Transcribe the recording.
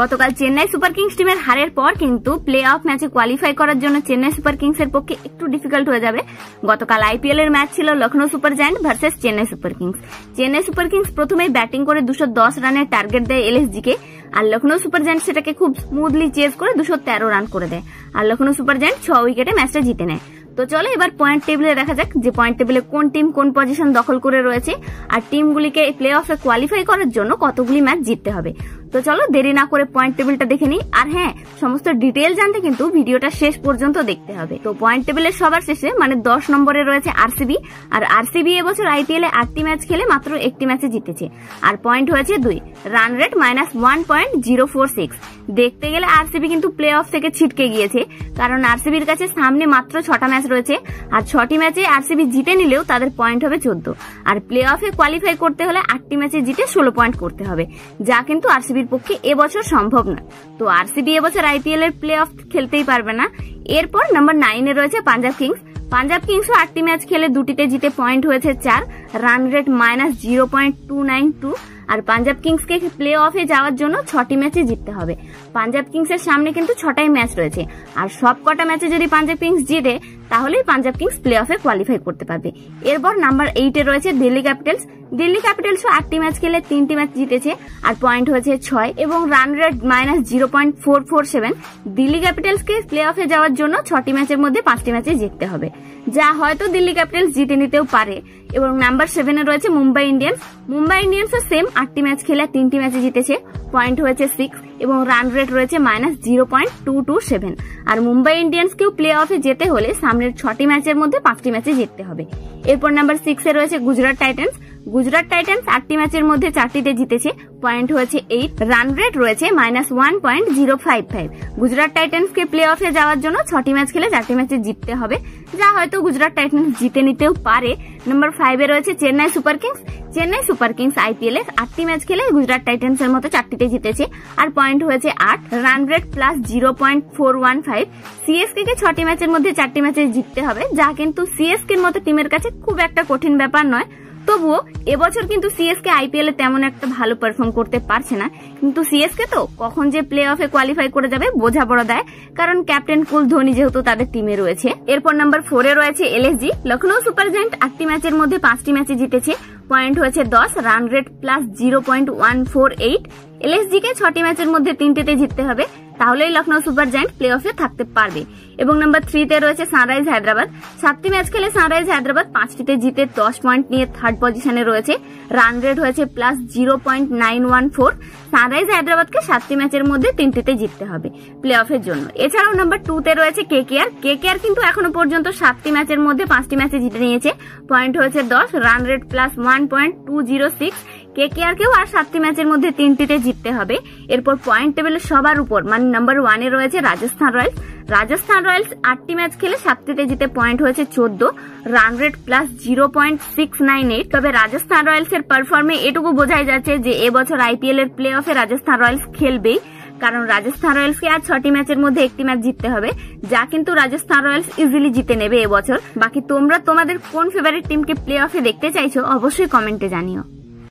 গতকাল Chennai super Kings টিমের হারের পর কিন্তু প্লে অফ ম্যাচে কোয়ালিফাই করার জন্য চেন্নাই সুপার কিংস এর পক্ষে একটু ডিফিকাল্ট হয়ে যাবে। গতকাল আইপিএল এর ম্যাচ ছিল Lucknow super giant versus Chennai super kings. Chennai super kings প্রথমেই ব্যাটিং করে 210 রানের টার্গেট দেয় এলএসজি কে, আর লখনৌ সুপার জায়ান্ট সেটাকে খুব স্মুথলি চেজ করে 213 রান করে দেয়, আর লখনৌ সুপার জায়ান্ট 6 উইকেটে ম্যাচটা জিতে নেয়। তো চলো এবার পয়েন্ট টেবিলে দেখা যাক যে পয়েন্ট টেবিলে কোন টিম কোন পজিশন দখল করে রয়েছে, আর টিমগুলিকে প্লে অফে কোয়ালিফাই করার জন্য কতগুলি ম্যাচ জিততে হবে। তো চলো দেরি না করে পয়েন্ট টেবিলটা দেখে নিই, আর হ্যাঁ, সমস্ত ডিটেইল জানতে কিন্তু ভিডিওটা শেষ পর্যন্ত দেখতে হবে। তো পয়েন্ট টেবিলের সবার শেষে মানে 10 নম্বরে রয়েছে আরসিবি, আর আরসিবি এবছর আইপিএল এ 8টি ম্যাচ খেলে মাত্র 1টি ম্যাচে জিতেছে, আর পয়েন্ট হয়েছে 2, রান রেট -1.046। দেখতে গেলে আরসিবি কিন্তু প্লে অফ থেকে ছিটকে গিয়েছে, কারণ আরসিবির কাছে সামনে মাত্র 6টা ম্যাচ রয়েছে, আর 6টি ম্যাচে আরসিবি জিতে নিলেও তাদের পয়েন্ট হবে 14, আর প্লে অফে কোয়ালিফাই করতে হলে 8টি ম্যাচে জিতে 16 পয়েন্ট করতে হবে, যা কিন্তু আরসিবির পক্ষে এবছর সম্ভব নয়। তো আরসিবি এবছর আইপিএল এর প্লে অফ খেলতেই পারবে না। এরপর নাম্বার 9 এ রয়েছে পাঞ্জাব কিংস। পাঞ্জাব কিংসও 8টি ম্যাচ খেলে 2টিতে জিতে পয়েন্ট হয়েছে 4, রান রেট -0.292, আর পাঞ্জাব কিংসকে প্লে অফে যাওয়ার জন্য 6টি ম্যাচে জিততে হবে। পাঞ্জাব কিংসের সামনে কিন্তু 6টাই ম্যাচ রয়েছে, আর সব কটা ম্যাচে যদি পাঞ্জাব কিংস জিতে তাহলেই পাঞ্জাব কিংস প্লে অফে কোয়ালিফাই করতে পারবে। এরপর নাম্বার 8 এ রয়েছে দিল্লি ক্যাপিটালস। দিল্লি ক্যাপিটালসও 8টি ম্যাচ খেলে 3টি ম্যাচ জিতেছে, আর পয়েন্ট হয়েছে 6 এবং রান রেট -0.447। দিল্লি ক্যাপিটালসকে প্লে অফে যাওয়ার জন্য 6টি ম্যাচের মধ্যে 5টি ম্যাচে জিততে হবে, যা হয়তো দিল্লি ক্যাপিটালস জিতে নিতেও পারে। এবং নাম্বার 7 এ রয়েছে মুম্বাই ইন্ডিয়ান্স। মুম্বাই ইন্ডিয়ান্সও সেম 8টি ম্যাচ খেলে 3টি ম্যাচে জিতেছে, পয়েন্ট হয়েছে 6 এবং রান রেট রয়েছে -0.227। আর মুম্বাই ইন্ডিয়ান্সকেও প্লে অফে যেতে হলে সামনের 6টি ম্যাচের মধ্যে 5টি ম্যাচে জিততে হবে। এরপর নাম্বার 6 এ রয়েছে গুজরাট টাইটান্স। গুজরাট টাইটান্স 8টি ম্যাচের মধ্যে 4টিতে জিতেছে, পয়েন্ট হয়েছে 8, রান রেট রয়েছে -1.055। গুজরাট টাইটান্সকে প্লে অফে যাওয়ার জন্য 6টি ম্যাচ খেলে 4টি ম্যাচে জিততে হবে, যা হয়তো গুজরাট টাইটান্স জিতে নিতেও পারে। নাম্বার 5 এ রয়েছে Chennai super kings. Chennai super kings IPL এর 8টি ম্যাচ খেলে গুজরাট টাইটান্স এর মতো 4টিতে জিতেছে, আর পয়েন্ট হয়েছে 8, রান রেট +0.415। সিএসকে কে 6টি ম্যাচের মধ্যে 4টি ম্যাচে জিততে হবে, যা কিন্তু সিএসকে এর মতো টিমের কাছে খুব একটা কঠিন ব্যাপার নয়। তবুও এবছর কিন্তু সিএসকে আইপিএল এ তেমন একটা ভালো পারফর্ম করতে পারছে না, কিন্তু সিএসকে তো কখন যে প্লে অফে কোয়ালিফাই করে যাবে বোঝা বড় দেয়, কারণ ক্যাপ্টেন কুল ধোনি যেহেতু তাদের টিমে রয়েছে। এরপর নাম্বার 4 এ রয়েছে এলএসজি। লখনৌ সুপার জায়ান্ট 8টি ম্যাচের মধ্যে 5টি ম্যাচে জিতেছে, পয়েন্ট হয়েছে 10, রান রেট +0.148। এলএসজি কে 6টি ম্যাচের মধ্যে 3টিতে জিততে হবে, তাহলেই লখনৌ সুপার জায়ান্ট প্লে অফে থাকতে পারবে। এবং নাম্বার 3 তে রয়েছে সানরাইজ হায়দ্রাবাদ। 7টি ম্যাচ খেলে সানরাইজ হায়দ্রাবাদ 5টিতে জিতে 10 পয়েন্ট নিয়ে 3rd পজিশনে রয়েছে, রান রেট হয়েছে +0.914। সানরাইজ হায়দ্রাবাদকে 7টি ম্যাচের মধ্যে 3টিতে জিততে হবে প্লে অফের জন্য। এছাড়াও নাম্বার 2 তে রয়েছে কেকেআর। কেকেআর কিন্তু এখনো পর্যন্ত 7টি ম্যাচের মধ্যে 5টি ম্যাচে জিতে নিয়েছে, পয়েন্ট হয়েছে 10, রান রেট +1.206। কেকেআর কেও আর 7টি ম্যাচের মধ্যে 3টিতে জিততে হবে। এরপর পয়েন্ট টেবিলের সবার উপর মানে নাম্বার 1 এ রয়েছে রাজস্থান রয়্যালস। রাজস্থান রয়্যালস 8টি ম্যাচ খেলে 7টিতে জিতে পয়েন্ট হয়েছে 14, রান রেট +0.698। তবে রাজস্থান রয়্যালস এর পারফর্মে এটুকু বোঝাই যাচ্ছে যে এবছর আইপিএল এর প্লে অফে রাজস্থান রয়্যালস খেলবেই, কারণ রাজস্থান রয়্যালসকে আর 6টি ম্যাচের মধ্যে 1টি ম্যাচ জিততে হবে, যা কিন্তু রাজস্থান রয়্যালস ইজিলি জিতে নেবে এবছর। বাকি তোমরা তোমাদের কোন ফেভারিট টিমকে প্লে অফে দেখতে চাইছো অবশ্যই কমেন্টে জানিও।